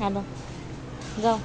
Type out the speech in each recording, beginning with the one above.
Hello, যাও।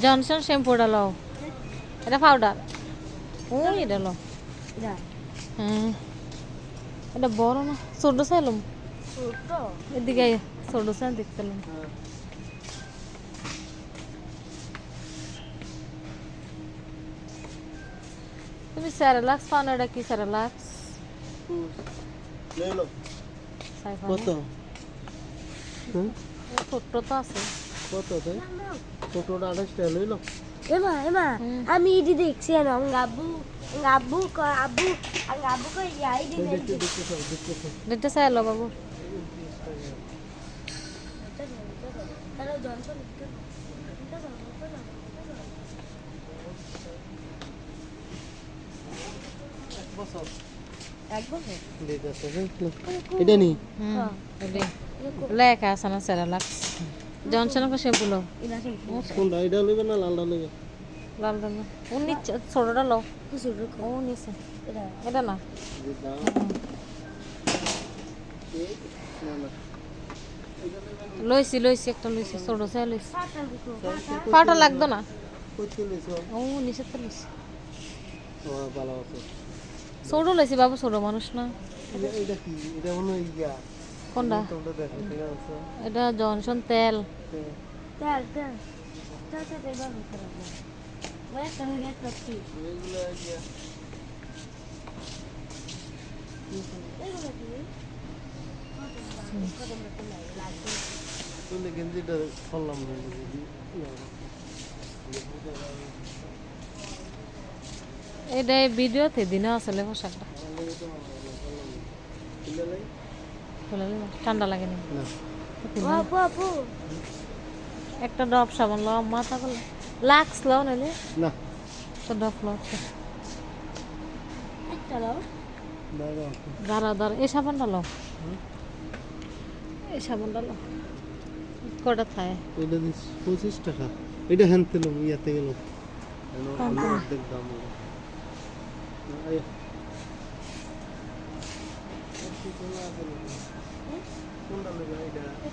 Johnson শ্যাম্পুটা লও, এটা পাউডার। ওই এটা লও। হ্যাঁ, এটা বড় না, ছোট চাইলাম। এদিকে আয়, ছোট চাই দেখতেলাম। তুমি স্যারেলাক্স পাও না? এটা কি স্যারেলাক্স? কত? ছোট্ট তো আছে। কত তাই? ছোটটা 28 টাকা লইলো। আমি ইডি দেখছি না আব্বু আব্বু আব্বু আব্বু কই যাই দি দেখতে এটা চাইলো বাবু। তারা জনসন এক বছর দেখতে এটা নি লেখা আছে না স্যারেলাক্স। জনসনের শ্যাম্পু লও। কোনটা? এটা লইবে না লালটা লইবে? লালটা না, ও নিচে ছোটটা লও। ও নিচে এটা না। লইছি একটা লইছি, ছোট চাই লইছি। পাউডার লাগতো না। কইতে লইছো? ও নিচে তো লইছি। ও ভালো আছে। ছোট লইছি বাবু, ছোট মানুষ না। এটা কি? এটা মনে হয় ইয়া। কোনটা? তোমরা দেখো ঠিক আছে। এটা জনসন তেল। তেল তেল তেল তেল এবার করে দাও ওই তুমি গেট করছি এগুলো ইয়া। এগুলো কি তুই গেঞ্জিটা খুললাম না এটা ভিডিওতে দিনে আসলে পোশাকটা খুলে নিলাম। ঠান্ডা লাগে না। আপু আপু একটা ডব সাবান লো, মাথা করলে লাক্স লো নাইলে না একটা ডব লো। একটা দাও দাঁড়া এই সাবানটা লো, এই সাবানটা লো। কটা থায়? এটা 25 টাকা। এটা হ্যান তেল ইয়াতে গেল। দাম কোনটা নেবে এটা?